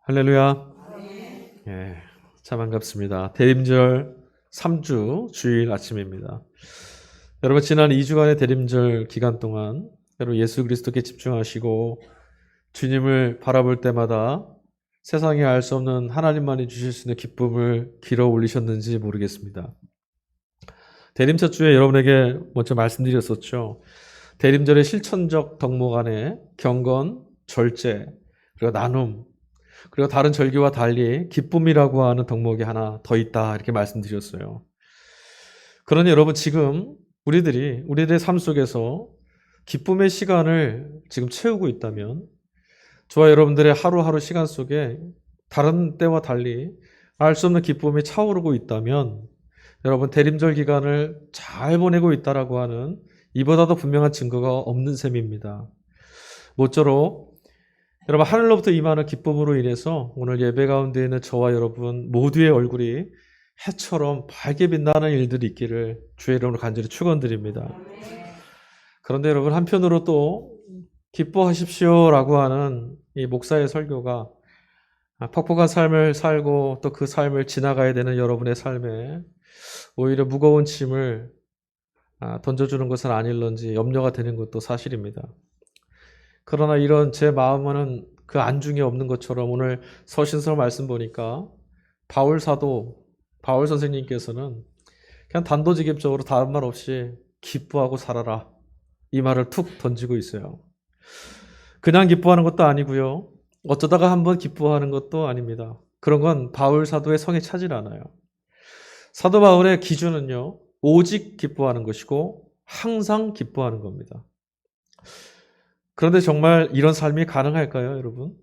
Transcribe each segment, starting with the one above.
할렐루야. 예, 참 반갑습니다. 대림절 3주 주일 아침입니다. 여러분 지난 2주간의 대림절 기간 동안 여러분 예수 그리스도께 집중하시고 주님을 바라볼 때마다 세상에 알 수 없는 하나님만이 주실 수 있는 기쁨을 길어 올리셨는지 모르겠습니다. 대림첫 주에 여러분에게 먼저 말씀드렸었죠. 대림절의 실천적 덕목 안에 경건, 절제, 그리고 나눔, 그리고 다른 절기와 달리 기쁨이라고 하는 덕목이 하나 더 있다 이렇게 말씀드렸어요. 그러니 여러분 지금 우리들의 삶 속에서 기쁨의 시간을 지금 채우고 있다면 저와 여러분들의 하루하루 시간 속에 다른 때와 달리 알 수 없는 기쁨이 차오르고 있다면 여러분 대림절 기간을 잘 보내고 있다라고 하는 이보다도 분명한 증거가 없는 셈입니다. 모쪼록 여러분 하늘로부터 임하는 기쁨으로 인해서 오늘 예배 가운데 있는 저와 여러분 모두의 얼굴이 해처럼 밝게 빛나는 일들이 있기를 주의 이름으로 간절히 축원드립니다. 그런데 여러분 한편으로 또 기뻐하십시오라고 하는 이 목사의 설교가 퍽퍽한 삶을 살고 또 그 삶을 지나가야 되는 여러분의 삶에 오히려 무거운 짐을 던져주는 것은 아닐런지 염려가 되는 것도 사실입니다. 그러나 이런 제 마음은 그 안중에 없는 것처럼 오늘 서신서 말씀 보니까 바울 선생님께서는 그냥 단도직입적으로 다른 말 없이 기뻐하고 살아라 이 말을 툭 던지고 있어요. 그냥 기뻐하는 것도 아니고요. 어쩌다가 한번 기뻐하는 것도 아닙니다. 그런 건 바울 사도의 성에 차질 않아요. 사도 바울의 기준은요. 오직 기뻐하는 것이고 항상 기뻐하는 겁니다. 그런데 정말 이런 삶이 가능할까요, 여러분?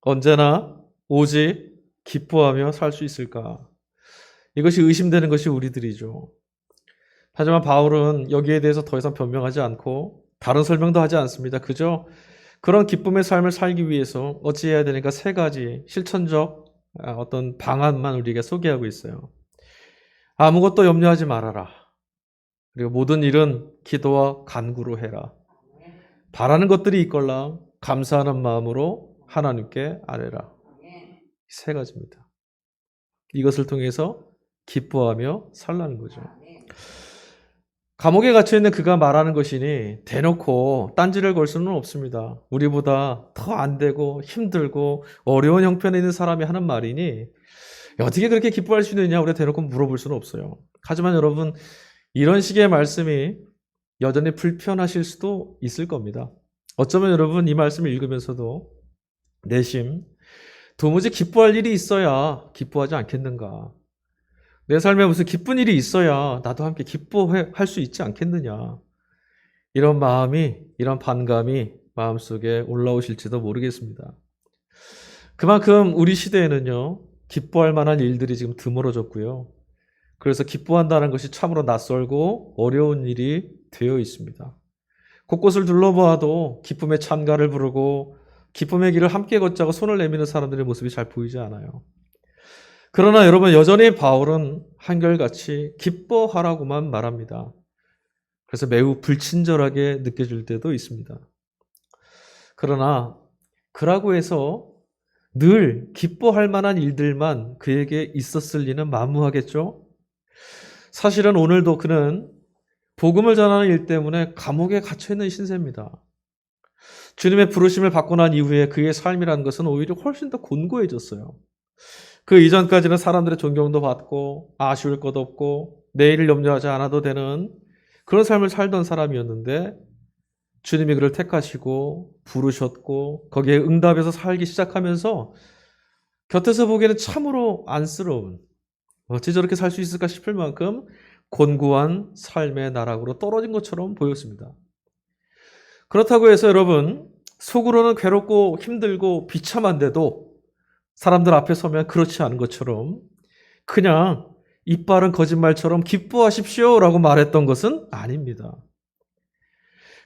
언제나 오직 기뻐하며 살 수 있을까? 이것이 의심되는 것이 우리들이죠. 하지만 바울은 여기에 대해서 더 이상 변명하지 않고 다른 설명도 하지 않습니다. 그저 그런 기쁨의 삶을 살기 위해서 어찌해야 되니까 세 가지 실천적 어떤 방안만 우리에게 소개하고 있어요. 아무것도 염려하지 말아라. 그리고 모든 일은 기도와 간구로 해라. 바라는 것들이 있걸라 감사하는 마음으로 하나님께 아뢰라. 세 가지입니다. 이것을 통해서 기뻐하며 살라는 거죠. 감옥에 갇혀있는 그가 말하는 것이니 대놓고 딴지를 걸 수는 없습니다. 우리보다 더 안 되고 힘들고 어려운 형편에 있는 사람이 하는 말이니 어떻게 그렇게 기뻐할 수 있느냐 우리가 대놓고 물어볼 수는 없어요. 하지만 여러분 이런 식의 말씀이 여전히 불편하실 수도 있을 겁니다. 어쩌면 여러분 이 말씀을 읽으면서도 내심 도무지 기뻐할 일이 있어야 기뻐하지 않겠는가. 내 삶에 무슨 기쁜 일이 있어야 나도 함께 기뻐할 수 있지 않겠느냐. 이런 마음이, 이런 반감이 마음속에 올라오실지도 모르겠습니다. 그만큼 우리 시대에는요. 기뻐할 만한 일들이 지금 드물어졌고요. 그래서 기뻐한다는 것이 참으로 낯설고 어려운 일이 되어 있습니다. 곳곳을 둘러보아도 기쁨의 찬가를 부르고 기쁨의 길을 함께 걷자고 손을 내미는 사람들의 모습이 잘 보이지 않아요. 그러나 여러분 여전히 바울은 한결같이 기뻐하라고만 말합니다. 그래서 매우 불친절하게 느껴질 때도 있습니다. 그러나 그라고 해서 늘 기뻐할 만한 일들만 그에게 있었을 리는 만무하겠죠? 사실은 오늘도 그는 복음을 전하는 일 때문에 감옥에 갇혀있는 신세입니다. 주님의 부르심을 받고 난 이후에 그의 삶이라는 것은 오히려 훨씬 더 곤고해졌어요. 그 이전까지는 사람들의 존경도 받고 아쉬울 것 없고 내일을 염려하지 않아도 되는 그런 삶을 살던 사람이었는데 주님이 그를 택하시고 부르셨고 거기에 응답해서 살기 시작하면서 곁에서 보기에는 참으로 안쓰러운 어찌 저렇게 살 수 있을까 싶을 만큼 곤고한 삶의 나락으로 떨어진 것처럼 보였습니다. 그렇다고 해서 여러분 속으로는 괴롭고 힘들고 비참한데도 사람들 앞에 서면 그렇지 않은 것처럼 그냥 이빨은 거짓말처럼 기뻐하십시오 라고 말했던 것은 아닙니다.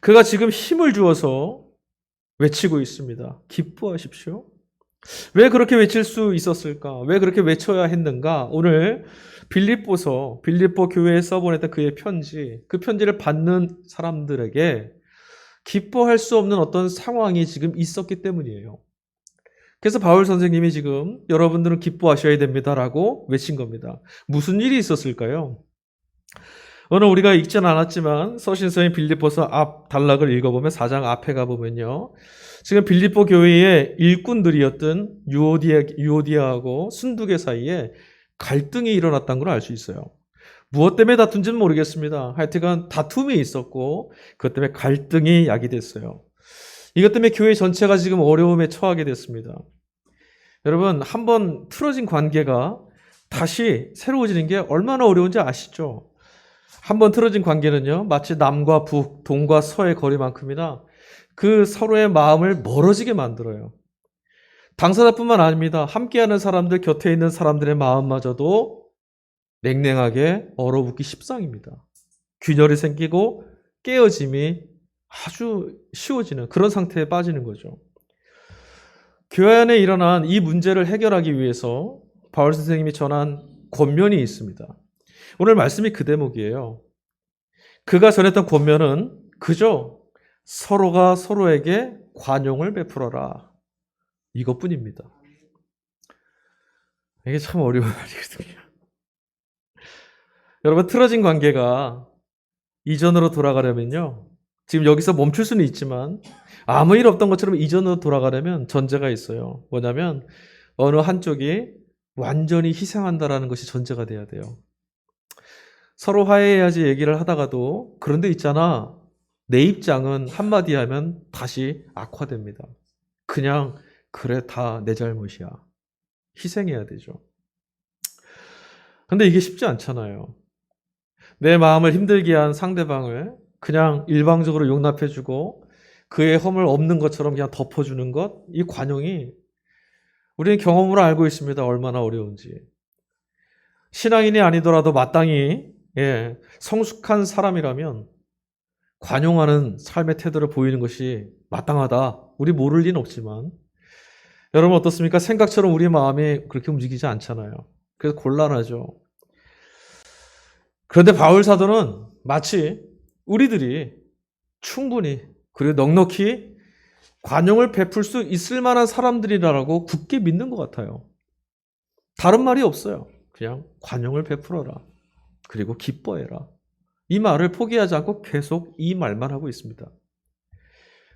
그가 지금 힘을 주어서 외치고 있습니다. 기뻐하십시오. 왜 그렇게 외칠 수 있었을까? 왜 그렇게 외쳐야 했는가? 오늘 빌립보 교회에 써보냈던 그의 편지, 그 편지를 받는 사람들에게 기뻐할 수 없는 어떤 상황이 지금 있었기 때문이에요. 그래서 바울 선생님이 지금 여러분들은 기뻐하셔야 됩니다라고 외친 겁니다. 무슨 일이 있었을까요? 오늘 우리가 읽지는 않았지만 서신서인 빌립보서 앞 단락을 읽어보면 4장 앞에 가보면요. 지금 빌립보 교회의 일꾼들이었던 유오디아하고 순두계 사이에 갈등이 일어났다는 걸 알 수 있어요. 무엇 때문에 다툰지는 모르겠습니다. 하여튼간 다툼이 있었고 그것 때문에 갈등이 야기됐어요. 이것 때문에 교회 전체가 지금 어려움에 처하게 됐습니다. 여러분, 한번 틀어진 관계가 다시 새로워지는 게 얼마나 어려운지 아시죠? 한번 틀어진 관계는요, 마치 남과 북, 동과 서의 거리만큼이나 그 서로의 마음을 멀어지게 만들어요. 당사자뿐만 아닙니다. 함께하는 사람들, 곁에 있는 사람들의 마음마저도 냉랭하게 얼어붙기 십상입니다. 균열이 생기고 깨어짐이 아주 쉬워지는 그런 상태에 빠지는 거죠. 교회 안에 일어난 이 문제를 해결하기 위해서 바울 선생님이 전한 권면이 있습니다. 오늘 말씀이 그 대목이에요. 그가 전했던 권면은 그저 서로가 서로에게 관용을 베풀어라. 이것뿐입니다. 이게 참 어려운 말이거든요. 여러분, 틀어진 관계가 이전으로 돌아가려면요. 지금 여기서 멈출 수는 있지만 아무 일 없던 것처럼 이전으로 돌아가려면 전제가 있어요. 뭐냐면 어느 한쪽이 완전히 희생한다라는 것이 전제가 돼야 돼요. 서로 화해해야지 얘기를 하다가도 그런데 있잖아. 내 입장은 한마디 하면 다시 악화됩니다. 그냥 그래 다 내 잘못이야. 희생해야 되죠. 근데 이게 쉽지 않잖아요. 내 마음을 힘들게 한 상대방을 그냥 일방적으로 용납해주고 그의 허물 없는 것처럼 그냥 덮어주는 것, 이 관용이 우리는 경험으로 알고 있습니다. 얼마나 어려운지. 신앙인이 아니더라도 마땅히 성숙한 사람이라면 관용하는 삶의 태도를 보이는 것이 마땅하다. 우리 모를 리는 없지만 여러분 어떻습니까? 생각처럼 우리 마음이 그렇게 움직이지 않잖아요. 그래서 곤란하죠. 그런데 바울 사도는 마치 우리들이 충분히 그리고 넉넉히 관용을 베풀 수 있을 만한 사람들이라고 굳게 믿는 것 같아요. 다른 말이 없어요. 그냥 관용을 베풀어라. 그리고 기뻐해라. 이 말을 포기하지 않고 계속 이 말만 하고 있습니다.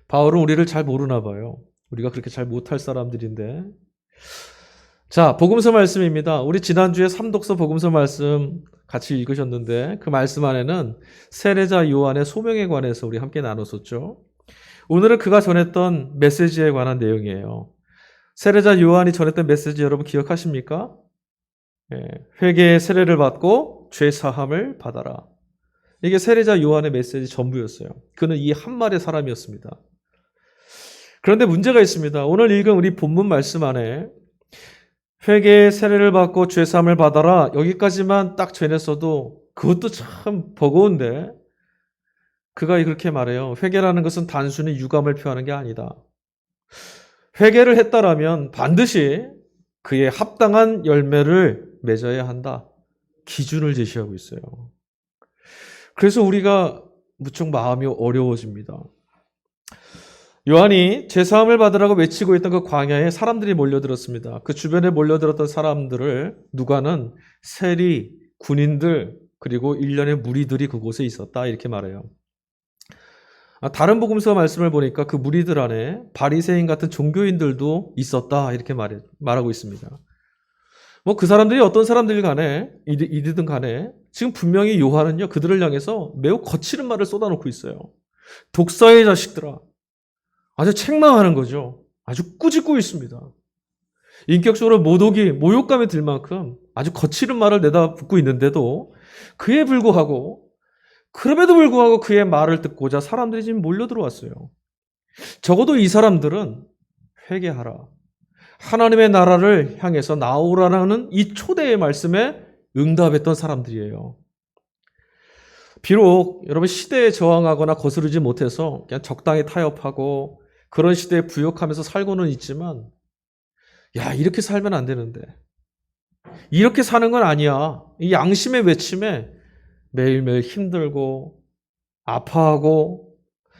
바울은 우리를 잘 모르나 봐요. 우리가 그렇게 잘 못할 사람들인데. 자, 복음서 말씀입니다. 우리 지난주에 삼독서 복음서 말씀 같이 읽으셨는데 그 말씀 안에는 세례자 요한의 소명에 관해서 우리 함께 나눴었죠. 오늘은 그가 전했던 메시지에 관한 내용이에요. 세례자 요한이 전했던 메시지 여러분 기억하십니까? 회개의 세례를 받고 죄 사함을 받아라. 이게 세례자 요한의 메시지 전부였어요. 그는 이 한 말의 사람이었습니다. 그런데 문제가 있습니다. 오늘 읽은 우리 본문 말씀 안에 회개의 세례를 받고 죄 사함을 받아라. 여기까지만 딱 전했어도 그것도 참 버거운데 그가 그렇게 말해요. 회개라는 것은 단순히 유감을 표하는 게 아니다. 회개를 했다라면 반드시 그의 합당한 열매를 맺어야 한다. 기준을 제시하고 있어요. 그래서 우리가 무척 마음이 어려워집니다. 요한이 제사함을 받으라고 외치고 있던 그 광야에 사람들이 몰려들었습니다. 그 주변에 몰려들었던 사람들을 누가는 세리, 군인들, 그리고 일련의 무리들이 그곳에 있었다 이렇게 말해요. 다른 복음서 말씀을 보니까 그 무리들 안에 바리새인 같은 종교인들도 있었다 이렇게 말하고 있습니다. 뭐 그 사람들이 어떤 사람들 간에 이들든 간에 지금 분명히 요한은요 그들을 향해서 매우 거칠은 말을 쏟아놓고 있어요. 독사의 자식들아. 아주 책망하는 거죠. 아주 꾸짖고 있습니다. 인격적으로 모욕감이 들 만큼 아주 거칠은 말을 내다붙고 있는데도 그럼에도 불구하고 그의 말을 듣고자 사람들이 지금 몰려들어왔어요. 적어도 이 사람들은 회개하라. 하나님의 나라를 향해서 나오라는 이 초대의 말씀에 응답했던 사람들이에요. 비록 여러분 시대에 저항하거나 거스르지 못해서 그냥 적당히 타협하고 그런 시대에 부역하면서 살고는 있지만 이렇게 살면 안 되는데 이렇게 사는 건 아니야. 이 양심의 외침에 매일매일 힘들고 아파하고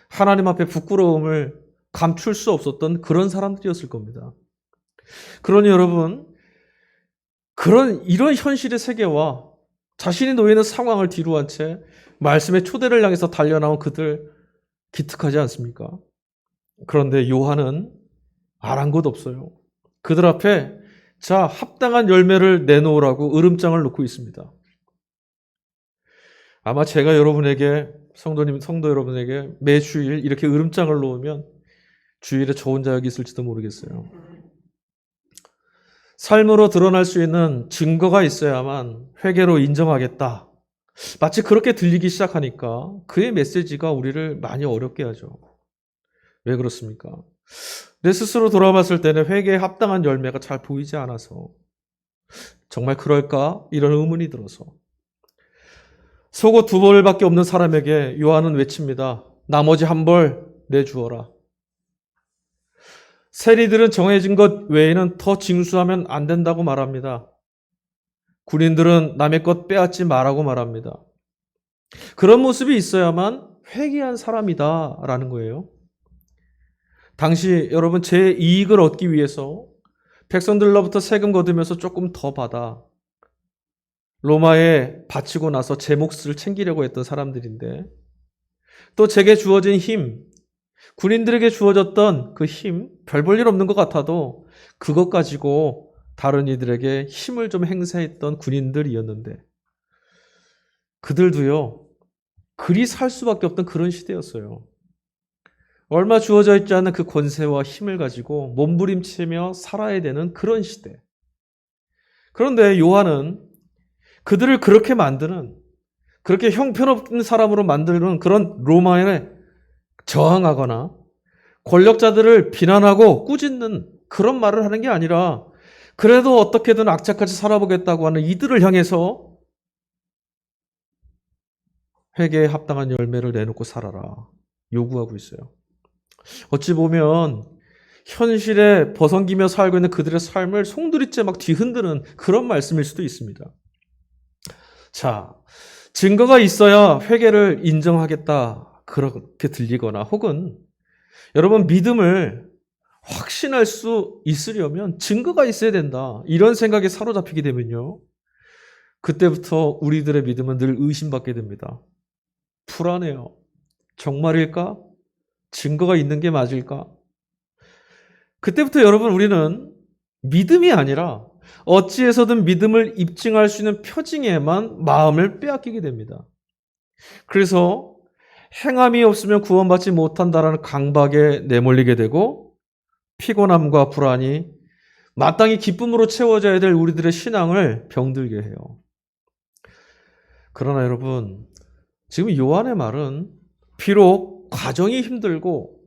하나님 앞에 부끄러움을 감출 수 없었던 그런 사람들이었을 겁니다. 그러니 여러분, 이런 현실의 세계와 자신이 놓여 있는 상황을 뒤로 한 채 말씀의 초대를 향해서 달려나온 그들 기특하지 않습니까? 그런데 요한은 아랑곳 없어요. 그들 앞에 자, 합당한 열매를 내놓으라고 으름장을 놓고 있습니다. 아마 제가 여러분에게, 성도 여러분에게 매주일 이렇게 으름장을 놓으면 주일에 저 혼자 여기 있을지도 모르겠어요. 삶으로 드러날 수 있는 증거가 있어야만 회개로 인정하겠다. 마치 그렇게 들리기 시작하니까 그의 메시지가 우리를 많이 어렵게 하죠. 왜 그렇습니까? 내 스스로 돌아봤을 때는 회개에 합당한 열매가 잘 보이지 않아서 정말 그럴까? 이런 의문이 들어서 속옷 2벌밖에 없는 사람에게 요한은 외칩니다. 나머지 1벌 내주어라. 세리들은 정해진 것 외에는 더 징수하면 안 된다고 말합니다. 군인들은 남의 것 빼앗지 말라고 말합니다. 그런 모습이 있어야만 회개한 사람이다라는 거예요. 당시 여러분 제 이익을 얻기 위해서 백성들로부터 세금 거두면서 조금 더 받아 로마에 바치고 나서 제 몫을 챙기려고 했던 사람들인데 또 제게 주어진 힘, 군인들에게 주어졌던 그 힘, 별 볼 일 없는 것 같아도 그것 가지고 다른 이들에게 힘을 좀 행사했던 군인들이었는데 그들도요, 그리 살 수밖에 없던 그런 시대였어요. 얼마 주어져 있지 않은 그 권세와 힘을 가지고 몸부림치며 살아야 되는 그런 시대. 그런데 요한은 그들을 그렇게 만드는, 그렇게 형편없는 사람으로 만드는 그런 로마에 저항하거나 권력자들을 비난하고 꾸짖는 그런 말을 하는 게 아니라 그래도 어떻게든 악착같이 살아보겠다고 하는 이들을 향해서 회개에 합당한 열매를 내놓고 살아라 요구하고 있어요. 어찌 보면 현실에 버성기며 살고 있는 그들의 삶을 송두리째 막 뒤흔드는 그런 말씀일 수도 있습니다. 자, 증거가 있어야 회개를 인정하겠다 그렇게 들리거나 혹은 여러분 믿음을 확신할 수 있으려면 증거가 있어야 된다 이런 생각에 사로잡히게 되면요, 그때부터 우리들의 믿음은 늘 의심받게 됩니다. 불안해요. 정말일까? 증거가 있는 게 맞을까? 그때부터 여러분 우리는 믿음이 아니라 어찌해서든 믿음을 입증할 수 있는 표징에만 마음을 빼앗기게 됩니다. 그래서 행함이 없으면 구원받지 못한다라는 강박에 내몰리게 되고 피곤함과 불안이 마땅히 기쁨으로 채워져야 될 우리들의 신앙을 병들게 해요. 그러나 여러분, 지금 요한의 말은 비록 과정이 힘들고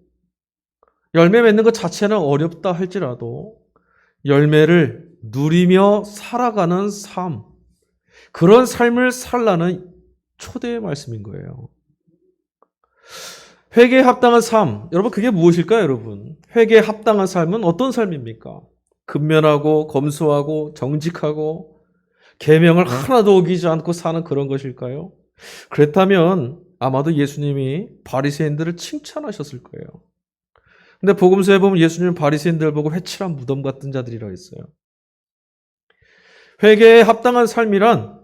열매 맺는 것 자체는 어렵다 할지라도 열매를 누리며 살아가는 삶, 그런 삶을 살라는 초대의 말씀인 거예요. 회개에 합당한 삶, 여러분 그게 무엇일까요, 여러분? 회개에 합당한 삶은 어떤 삶입니까? 근면하고 검소하고 정직하고 계명을 하나도 어기지 않고 사는 그런 것일까요? 그렇다면 아마도 예수님이 바리새인들을 칭찬하셨을 거예요. 근데 복음서에 보면 예수님은 바리새인들을 보고 회칠한 무덤 같은 자들이라고 했어요. 회개에 합당한 삶이란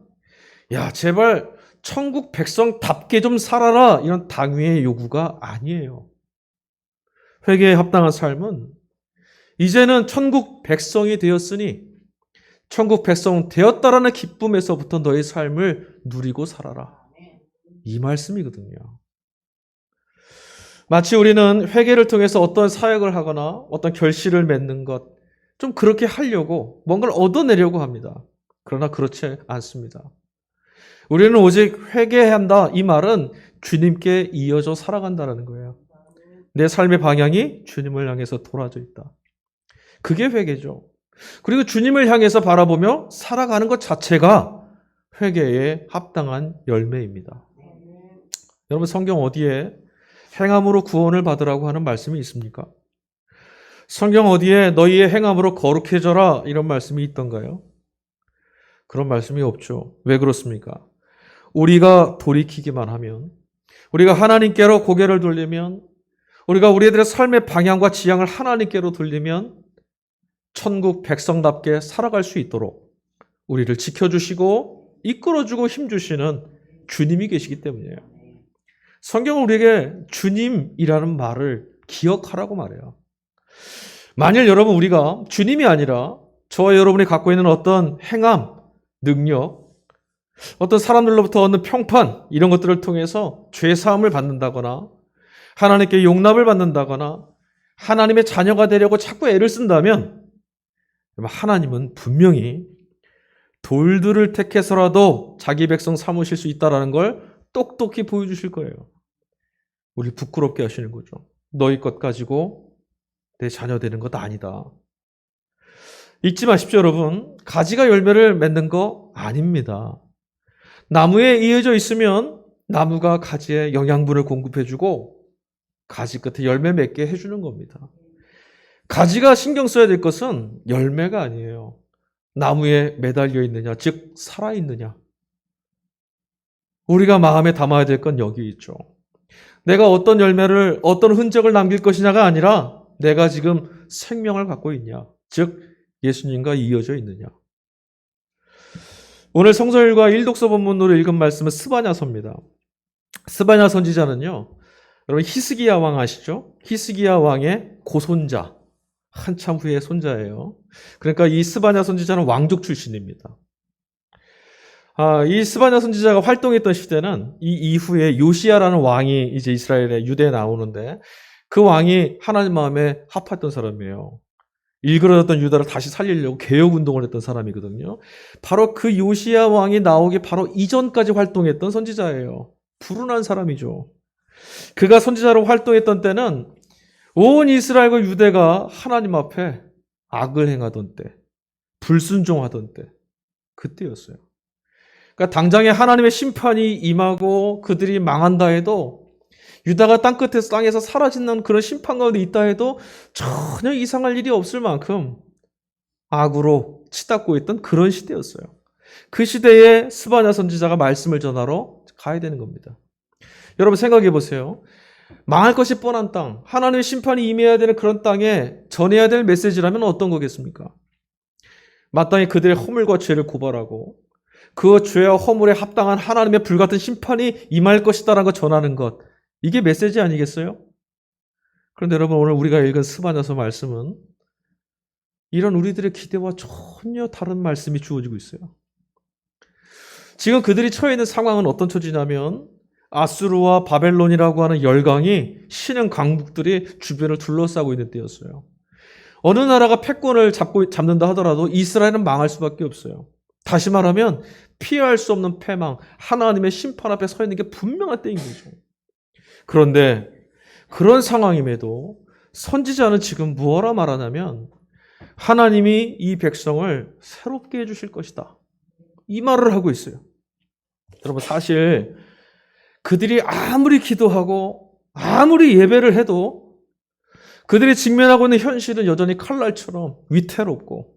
야 제발 천국 백성답게 좀 살아라 이런 당위의 요구가 아니에요. 회개에 합당한 삶은 이제는 천국 백성이 되었으니 천국 백성 되었다라는 기쁨에서부터 너의 삶을 누리고 살아라. 이 말씀이거든요. 마치 우리는 회개를 통해서 어떤 사역을 하거나 어떤 결실을 맺는 것, 좀 그렇게 하려고 뭔가를 얻어내려고 합니다. 그러나 그렇지 않습니다. 우리는 오직 회개해야 한다. 이 말은 주님께 이어져 살아간다는 거예요. 내 삶의 방향이 주님을 향해서 돌아져 있다. 그게 회개죠. 그리고 주님을 향해서 바라보며 살아가는 것 자체가 회개에 합당한 열매입니다. 여러분 성경 어디에 행함으로 구원을 받으라고 하는 말씀이 있습니까? 성경 어디에 너희의 행함으로 거룩해져라 이런 말씀이 있던가요? 그런 말씀이 없죠. 왜 그렇습니까? 우리가 돌이키기만 하면, 우리가 하나님께로 고개를 돌리면, 우리가 우리들의 삶의 방향과 지향을 하나님께로 돌리면 천국 백성답게 살아갈 수 있도록 우리를 지켜주시고 이끌어주고 힘주시는 주님이 계시기 때문이에요. 성경은 우리에게 주님이라는 말을 기억하라고 말해요. 만일 여러분 우리가 주님이 아니라 저와 여러분이 갖고 있는 어떤 행함, 능력, 어떤 사람들로부터 얻는 평판 이런 것들을 통해서 죄사함을 받는다거나 하나님께 용납을 받는다거나 하나님의 자녀가 되려고 자꾸 애를 쓴다면 하나님은 분명히 돌들을 택해서라도 자기 백성 삼으실 수 있다는 걸 똑똑히 보여주실 거예요. 우리 부끄럽게 하시는 거죠. 너희 것 가지고 내 자녀 되는 것 아니다. 잊지 마십시오, 여러분. 가지가 열매를 맺는 거 아닙니다. 나무에 이어져 있으면 나무가 가지에 영양분을 공급해주고 가지 끝에 열매 맺게 해주는 겁니다. 가지가 신경 써야 될 것은 열매가 아니에요. 나무에 매달려 있느냐, 즉 살아있느냐. 우리가 마음에 담아야 될 건 여기 있죠. 내가 어떤 열매를, 어떤 흔적을 남길 것이냐가 아니라 내가 지금 생명을 갖고 있냐, 즉 예수님과 이어져 있느냐. 오늘 성서일과 일독서 본문으로 읽은 말씀은 스바냐서입니다. 스바냐 선지자는요, 여러분 히스기야 왕 아시죠? 히스기야 왕의 고손자, 한참 후의 손자예요. 그러니까 이 스바냐 선지자는 왕족 출신입니다. 이 스바냐 선지자가 활동했던 시대는 이 이후에 요시야라는 왕이 이제 이스라엘의 유대에 나오는데 그 왕이 하나님 마음에 합했던 사람이에요. 일그러졌던 유다를 다시 살리려고 개혁운동을 했던 사람이거든요. 바로 그 요시야 왕이 나오기 바로 이전까지 활동했던 선지자예요. 불운한 사람이죠. 그가 선지자로 활동했던 때는 온 이스라엘과 유대가 하나님 앞에 악을 행하던 때, 불순종하던 때, 그때였어요. 그러니까 당장에 하나님의 심판이 임하고 그들이 망한다 해도 유다가 땅에서 사라지는 그런 심판 가운데 있다 해도 전혀 이상할 일이 없을 만큼 악으로 치닫고 있던 그런 시대였어요. 그 시대에 스바냐 선지자가 말씀을 전하러 가야 되는 겁니다. 여러분 생각해 보세요. 망할 것이 뻔한 땅, 하나님의 심판이 임해야 되는 그런 땅에 전해야 될 메시지라면 어떤 거겠습니까? 마땅히 그들의 허물과 죄를 고발하고 그 죄와 허물에 합당한 하나님의 불같은 심판이 임할 것이다라는 걸 전하는 것, 이게 메시지 아니겠어요? 그런데 여러분 오늘 우리가 읽은 스바냐서 말씀은 이런 우리들의 기대와 전혀 다른 말씀이 주어지고 있어요. 지금 그들이 처해 있는 상황은 어떤 처지냐면 아수르와 바벨론이라고 하는 열강이 신흥 강국들이 주변을 둘러싸고 있는 때였어요. 어느 나라가 패권을 잡는다 하더라도 이스라엘은 망할 수밖에 없어요. 다시 말하면 피할 수 없는 패망, 하나님의 심판 앞에 서 있는 게 분명한 때인 거죠. 그런데 그런 상황임에도 선지자는 지금 무엇라 말하냐면 하나님이 이 백성을 새롭게 해주실 것이다. 이 말을 하고 있어요. 여러분 사실 그들이 아무리 기도하고 아무리 예배를 해도 그들이 직면하고 있는 현실은 여전히 칼날처럼 위태롭고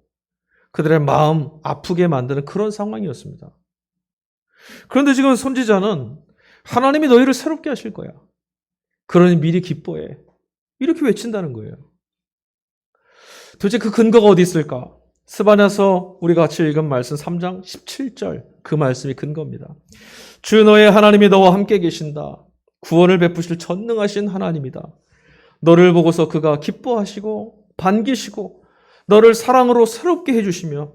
그들의 마음 아프게 만드는 그런 상황이었습니다. 그런데 지금 선지자는 하나님이 너희를 새롭게 하실 거야. 그러니 미리 기뻐해. 이렇게 외친다는 거예요. 도대체 그 근거가 어디 있을까? 스바냐서 우리가 같이 읽은 말씀 3장 17절 그 말씀이 근거입니다. 주 너의 하나님이 너와 함께 계신다. 구원을 베푸실 전능하신 하나님이다. 너를 보고서 그가 기뻐하시고 반기시고 너를 사랑으로 새롭게 해주시며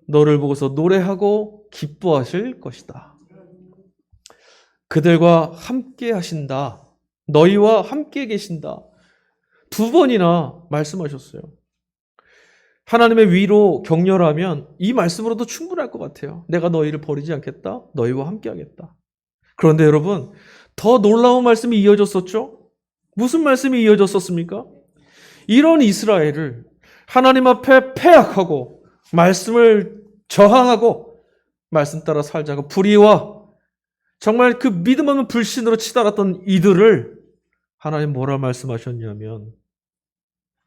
너를 보고서 노래하고 기뻐하실 것이다. 그들과 함께 하신다. 너희와 함께 계신다. 2번이나 말씀하셨어요. 하나님의 위로 격려라면 이 말씀으로도 충분할 것 같아요. 내가 너희를 버리지 않겠다. 너희와 함께 하겠다. 그런데 여러분, 더 놀라운 말씀이 이어졌었죠? 무슨 말씀이 이어졌었습니까? 이런 이스라엘을 하나님 앞에 패악하고 말씀을 저항하고 말씀 따라 살자고 불의와 정말 그 믿음 없는 불신으로 치달았던 이들을 하나님 뭐라 말씀하셨냐면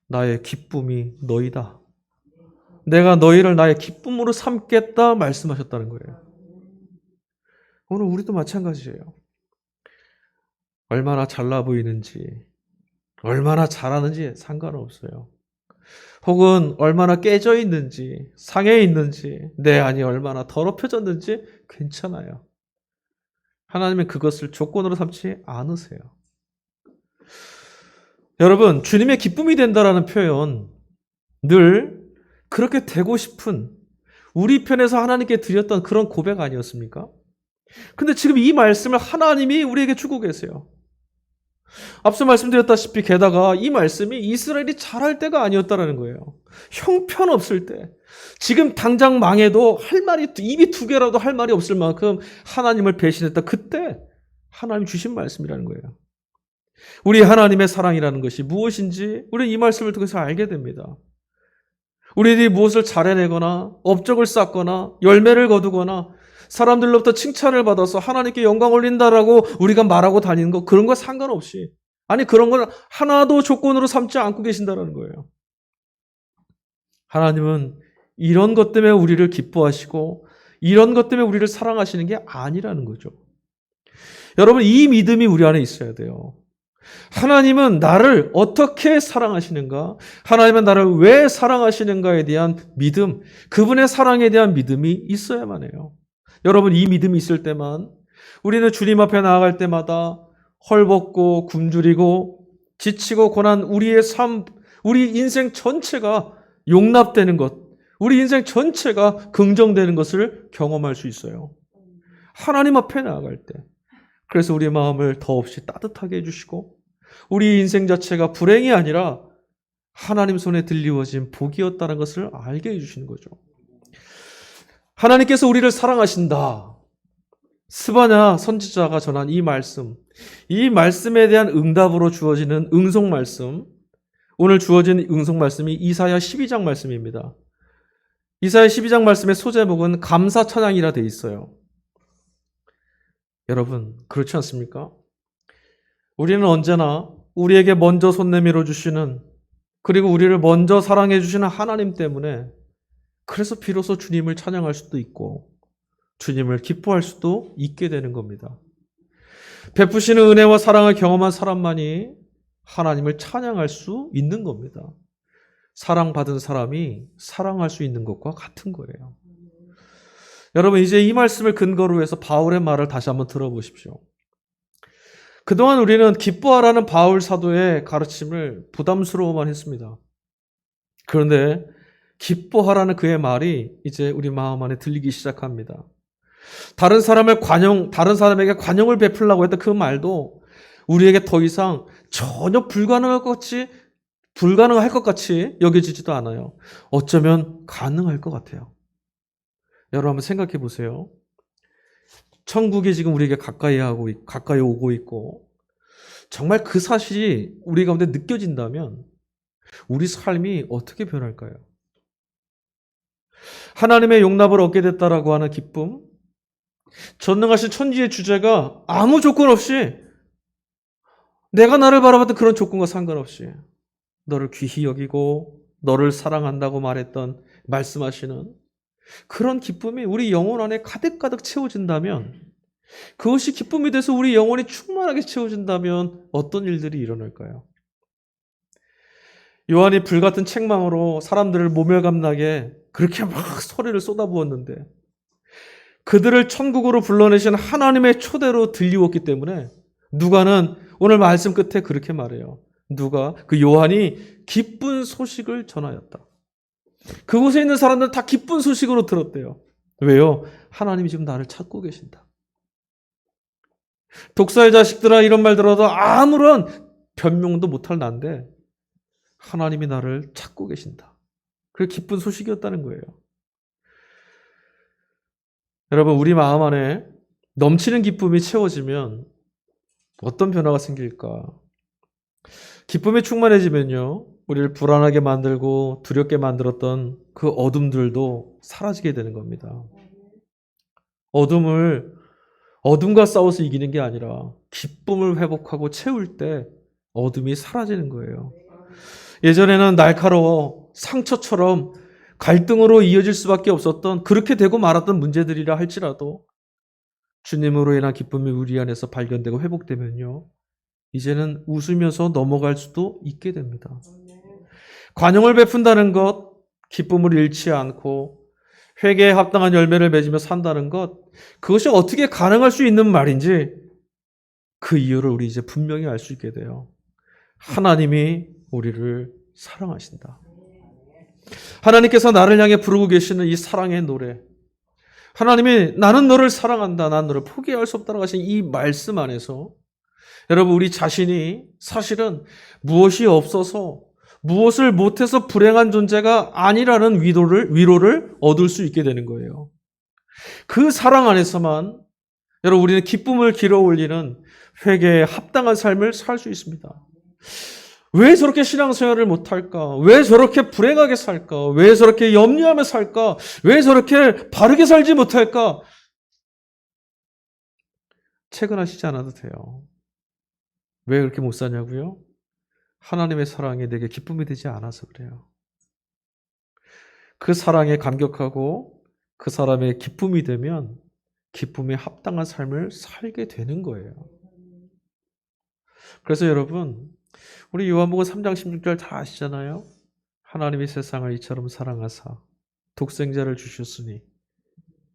나의 기쁨이 너희다. 내가 너희를 나의 기쁨으로 삼겠다 말씀하셨다는 거예요. 오늘 우리도 마찬가지예요. 얼마나 잘나 보이는지 얼마나 잘하는지 상관없어요. 혹은 얼마나 깨져 있는지, 상해 있는지, 내 안이 얼마나 더럽혀졌는지 괜찮아요. 하나님은 그것을 조건으로 삼지 않으세요. 여러분, 주님의 기쁨이 된다라는 표현, 늘 그렇게 되고 싶은 우리 편에서 하나님께 드렸던 그런 고백 아니었습니까? 근데 지금 이 말씀을 하나님이 우리에게 주고 계세요. 앞서 말씀드렸다시피 게다가 이 말씀이 이스라엘이 잘할 때가 아니었다라는 거예요. 형편없을 때, 지금 당장 망해도 할 말이, 입이 두 개라도 할 말이 없을 만큼 하나님을 배신했다. 그때 하나님 주신 말씀이라는 거예요. 우리 하나님의 사랑이라는 것이 무엇인지 우리는 이 말씀을 통해서 알게 됩니다. 우리들이 무엇을 잘해내거나 업적을 쌓거나 열매를 거두거나 사람들로부터 칭찬을 받아서 하나님께 영광 올린다라고 우리가 말하고 다니는 거, 그런 거 상관없이, 아니 그런 걸 하나도 조건으로 삼지 않고 계신다는 거예요. 하나님은 이런 것 때문에 우리를 기뻐하시고 이런 것 때문에 우리를 사랑하시는 게 아니라는 거죠. 여러분, 이 믿음이 우리 안에 있어야 돼요. 하나님은 나를 어떻게 사랑하시는가? 하나님은 나를 왜 사랑하시는가에 대한 믿음, 그분의 사랑에 대한 믿음이 있어야만 해요. 여러분, 이 믿음이 있을 때만 우리는 주님 앞에 나아갈 때마다 헐벗고 굶주리고 지치고 고난 우리의 삶, 우리 인생 전체가 용납되는 것, 우리 인생 전체가 긍정되는 것을 경험할 수 있어요. 하나님 앞에 나아갈 때. 그래서 우리 마음을 더없이 따뜻하게 해주시고 우리 인생 자체가 불행이 아니라 하나님 손에 들리워진 복이었다는 것을 알게 해주시는 거죠. 하나님께서 우리를 사랑하신다. 스바냐 선지자가 전한 이 말씀, 이 말씀에 대한 응답으로 주어지는 응송 말씀, 오늘 주어진 응송 말씀이 이사야 12장 말씀입니다. 이사야 12장 말씀의 소제목은 감사 찬양이라 되어 있어요. 여러분, 그렇지 않습니까? 우리는 언제나 우리에게 먼저 손 내밀어 주시는, 그리고 우리를 먼저 사랑해 주시는 하나님 때문에, 그래서 비로소 주님을 찬양할 수도 있고 주님을 기뻐할 수도 있게 되는 겁니다. 베푸시는 은혜와 사랑을 경험한 사람만이 하나님을 찬양할 수 있는 겁니다. 사랑받은 사람이 사랑할 수 있는 것과 같은 거예요. 여러분, 이제 이 말씀을 근거로 해서 바울의 말을 다시 한번 들어보십시오. 그동안 우리는 기뻐하라는 바울 사도의 가르침을 부담스러워만 했습니다. 그런데 기뻐하라는 그의 말이 이제 우리 마음 안에 들리기 시작합니다. 다른 사람에게 관용을 베풀려고 했던 그 말도 우리에게 더 이상 전혀 불가능할 것 같이 여겨지지도 않아요. 어쩌면 가능할 것 같아요. 여러분 한번 생각해 보세요. 천국이 지금 우리에게 가까이 오고 있고, 정말 그 사실이 우리 가운데 느껴진다면 우리 삶이 어떻게 변할까요? 하나님의 용납을 얻게 됐다라고 하는 기쁨, 전능하신 천지의 주제가 아무 조건 없이, 내가 나를 바라봤던 그런 조건과 상관없이 너를 귀히 여기고 너를 사랑한다고 말씀하시는 그런 기쁨이 우리 영혼 안에 가득가득 채워진다면, 그것이 기쁨이 돼서 우리 영혼이 충만하게 채워진다면 어떤 일들이 일어날까요? 요한이 불같은 책망으로 사람들을 모멸감나게 그렇게 막 소리를 쏟아부었는데, 그들을 천국으로 불러내신 하나님의 초대로 들리웠기 때문에 누가는 오늘 말씀 끝에 그렇게 말해요. 그 요한이 기쁜 소식을 전하였다. 그곳에 있는 사람들은 다 기쁜 소식으로 들었대요. 왜요? 하나님이 지금 나를 찾고 계신다. 독사의 자식들아, 이런 말 들어도 아무런 변명도 못할 난데 하나님이 나를 찾고 계신다. 그게 기쁜 소식이었다는 거예요. 여러분, 우리 마음 안에 넘치는 기쁨이 채워지면 어떤 변화가 생길까? 기쁨이 충만해지면요, 우리를 불안하게 만들고 두렵게 만들었던 그 어둠들도 사라지게 되는 겁니다. 어둠과 싸워서 이기는 게 아니라 기쁨을 회복하고 채울 때 어둠이 사라지는 거예요. 예전에는 날카로워 상처처럼 갈등으로 이어질 수밖에 없었던, 그렇게 되고 말았던 문제들이라 할지라도 주님으로 인한 기쁨이 우리 안에서 발견되고 회복되면요, 이제는 웃으면서 넘어갈 수도 있게 됩니다. 관용을 베푼다는 것, 기쁨을 잃지 않고 회개에 합당한 열매를 맺으며 산다는 것, 그것이 어떻게 가능할 수 있는 말인지 그 이유를 우리 이제 분명히 알 수 있게 돼요. 하나님이 우리를 사랑하신다. 하나님께서 나를 향해 부르고 계시는 이 사랑의 노래, 하나님이 나는 너를 사랑한다, 난 너를 포기할 수 없다고 하신 이 말씀 안에서 여러분, 우리 자신이 사실은 무엇이 없어서 무엇을 못해서 불행한 존재가 아니라는 위로를 얻을 수 있게 되는 거예요. 그 사랑 안에서만 여러분, 우리는 기쁨을 길어 올리는 회개에 합당한 삶을 살 수 있습니다. 왜 저렇게 신앙생활을 못할까? 왜 저렇게 불행하게 살까? 왜 저렇게 염려하며 살까? 왜 저렇게 바르게 살지 못할까? 채근하시지 않아도 돼요. 왜 그렇게 못 사냐고요? 하나님의 사랑이 내게 기쁨이 되지 않아서 그래요. 그 사랑에 감격하고 그 사람의 기쁨이 되면 기쁨에 합당한 삶을 살게 되는 거예요. 그래서 여러분, 우리 요한복음 3장 16절 다 아시잖아요. 하나님이 세상을 이처럼 사랑하사 독생자를 주셨으니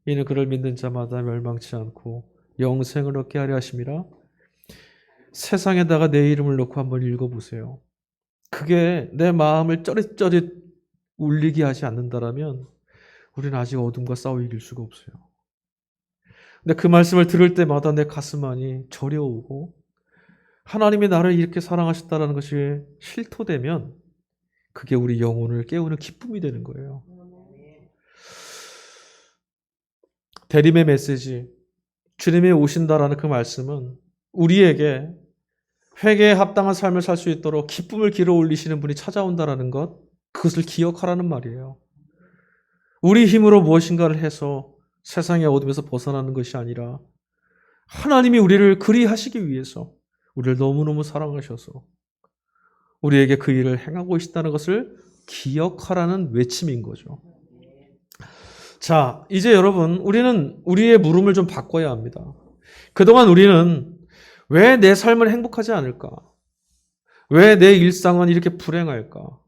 이는 그를 믿는 자마다 멸망치 않고 영생을 얻게 하려 하심이라. 세상에다가 내 이름을 넣고 한번 읽어보세요. 그게 내 마음을 쩌릿쩌릿 울리게 하지 않는다라면 우리는 아직 어둠과 싸워 이길 수가 없어요. 근데 그 말씀을 들을 때마다 내 가슴 안이 저려오고 하나님이 나를 이렇게 사랑하셨다는 것이 실토되면 그게 우리 영혼을 깨우는 기쁨이 되는 거예요. 대림의 메시지, 주님이 오신다라는 그 말씀은 우리에게 회개에 합당한 삶을 살 수 있도록 기쁨을 길어 올리시는 분이 찾아온다라는 것, 그것을 기억하라는 말이에요. 우리 힘으로 무엇인가를 해서 세상의 어둠에서 벗어나는 것이 아니라 하나님이 우리를 그리하시기 위해서 우리를 너무너무 사랑하셔서 우리에게 그 일을 행하고 계시다는 것을 기억하라는 외침인 거죠. 자, 이제 여러분, 우리는 우리의 물음을 좀 바꿔야 합니다. 그동안 우리는 왜 내 삶은 행복하지 않을까? 왜 내 일상은 이렇게 불행할까?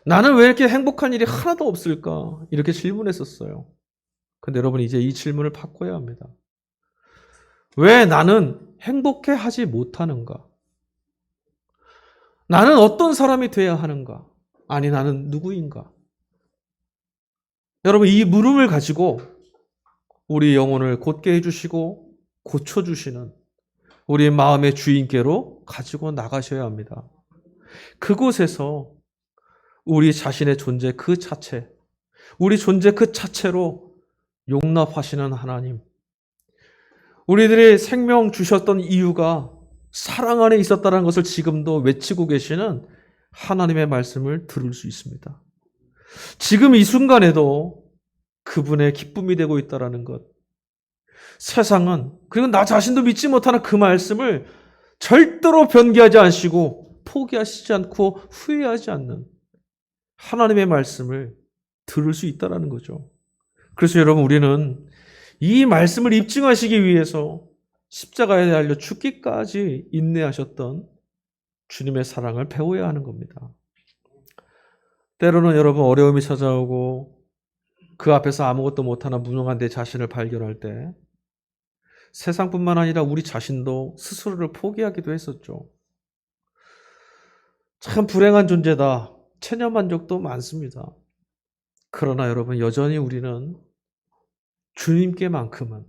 나는 왜 이렇게 행복한 일이 하나도 없을까? 이렇게 질문했었어요. 근데 여러분, 이제 이 질문을 바꿔야 합니다. 왜 나는 행복해 하지 못하는가? 나는 어떤 사람이 돼야 하는가? 아니, 나는 누구인가? 여러분, 이 물음을 가지고 우리 영혼을 곧게 해주시고 고쳐주시는 우리 마음의 주인께로 가지고 나가셔야 합니다. 그곳에서 우리 자신의 존재 그 자체, 우리 존재 그 자체로 용납하시는 하나님, 우리들의 생명 주셨던 이유가 사랑 안에 있었다는 것을 지금도 외치고 계시는 하나님의 말씀을 들을 수 있습니다. 지금 이 순간에도 그분의 기쁨이 되고 있다는 것, 세상은 그리고 나 자신도 믿지 못하는 그 말씀을 절대로 변개하지 않으시고 포기하시지 않고 후회하지 않는 하나님의 말씀을 들을 수 있다는 거죠. 그래서 여러분, 우리는 이 말씀을 입증하시기 위해서 십자가에 달려 죽기까지 인내하셨던 주님의 사랑을 배워야 하는 겁니다. 때로는 여러분, 어려움이 찾아오고 그 앞에서 아무것도 못하는 무능한 내 자신을 발견할 때 세상뿐만 아니라 우리 자신도 스스로를 포기하기도 했었죠. 참 불행한 존재다. 체념한 적도 많습니다. 그러나 여러분, 여전히 우리는 주님께만큼은,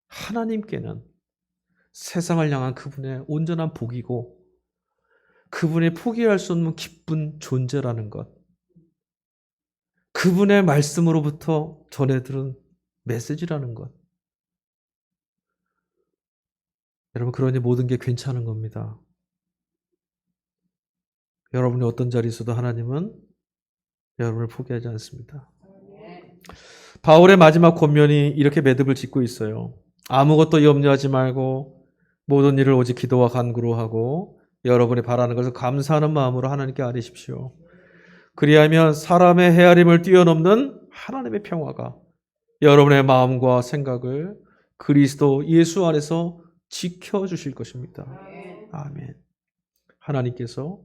하나님께는 세상을 향한 그분의 온전한 복이고 그분의 포기할 수 없는 기쁜 존재라는 것, 그분의 말씀으로부터 전해 들은 메시지라는 것. 여러분, 그러니 모든 게 괜찮은 겁니다. 여러분이 어떤 자리에 있어도 하나님은 여러분을 포기하지 않습니다. 바울의 마지막 권면이 이렇게 매듭을 짓고 있어요. 아무것도 염려하지 말고 모든 일을 오직 기도와 간구로 하고 여러분이 바라는 것을 감사하는 마음으로 하나님께 아뢰십시오. 그리하면 사람의 헤아림을 뛰어넘는 하나님의 평화가 여러분의 마음과 생각을 그리스도 예수 안에서 지켜주실 것입니다. 아멘. 하나님께서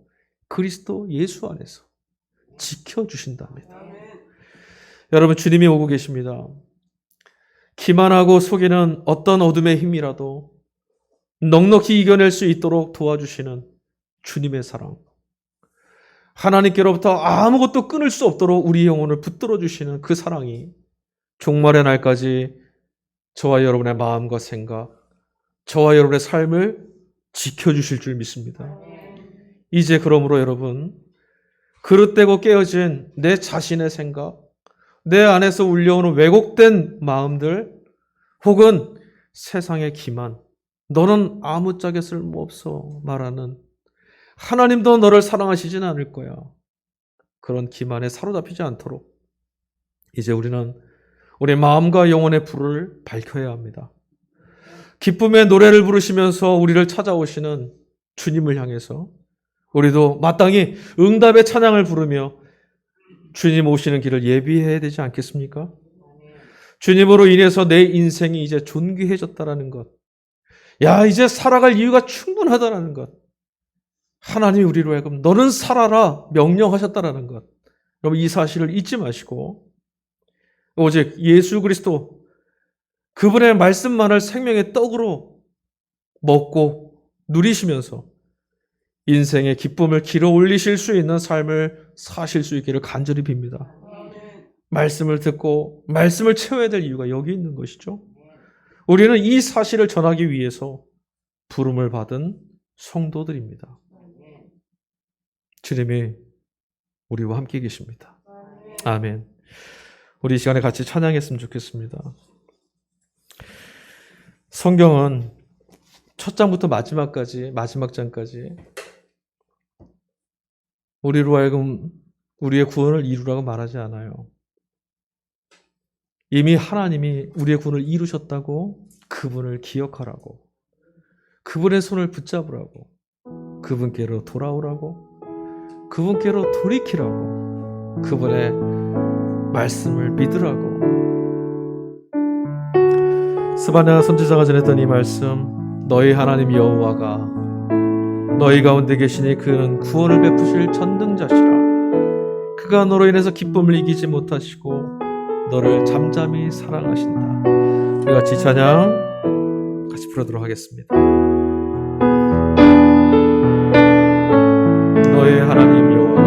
그리스도 예수 안에서 지켜주신답니다. 여러분, 주님이 오고 계십니다. 기만하고 속이는 어떤 어둠의 힘이라도 넉넉히 이겨낼 수 있도록 도와주시는 주님의 사랑. 하나님께로부터 아무것도 끊을 수 없도록 우리 영혼을 붙들어 주시는 그 사랑이 종말의 날까지 저와 여러분의 마음과 생각, 저와 여러분의 삶을 지켜주실 줄 믿습니다. 이제 그러므로 여러분, 그릇되고 깨어진 내 자신의 생각, 내 안에서 울려오는 왜곡된 마음들, 혹은 세상의 기만, 너는 아무짝에 쓸모없어 말하는, 하나님도 너를 사랑하시지는 않을 거야, 그런 기만에 사로잡히지 않도록 이제 우리는 우리 마음과 영혼의 불을 밝혀야 합니다. 기쁨의 노래를 부르시면서 우리를 찾아오시는 주님을 향해서 우리도 마땅히 응답의 찬양을 부르며 주님 오시는 길을 예비해야 되지 않겠습니까? 주님으로 인해서 내 인생이 이제 존귀해졌다라는 것, 야, 이제 살아갈 이유가 충분하다라는 것, 하나님이 우리로 하여금 너는 살아라 명령하셨다라는 것, 여러분 이 사실을 잊지 마시고 오직 예수 그리스도 그분의 말씀만을 생명의 떡으로 먹고 누리시면서 인생의 기쁨을 길어 올리실 수 있는 삶을 사실 수 있기를 간절히 빕니다. 말씀을 듣고 말씀을 채워야 될 이유가 여기 있는 것이죠. 우리는 이 사실을 전하기 위해서 부름을 받은 성도들입니다. 주님이 우리와 함께 계십니다. 아멘. 우리 이 시간에 같이 찬양했으면 좋겠습니다. 성경은 첫 장부터 마지막까지, 마지막 장까지 우리로 하여금 우리의 구원을 이루라고 말하지 않아요. 이미 하나님이 우리의 구원을 이루셨다고 그분을 기억하라고, 그분의 손을 붙잡으라고, 그분께로 돌아오라고, 그분께로 돌이키라고, 그분의 말씀을 믿으라고. 스바냐 선지자가 전했던 이 말씀, 너희 하나님 여호와가 너희 가운데 계시니 그는 구원을 베푸실 전능자시라. 그가 너로 인해서 기쁨을 이기지 못하시고 너를 잠잠히 사랑하신다. 우리 같이 찬양 같이 부르도록 하겠습니다. 너희 하나님 여호와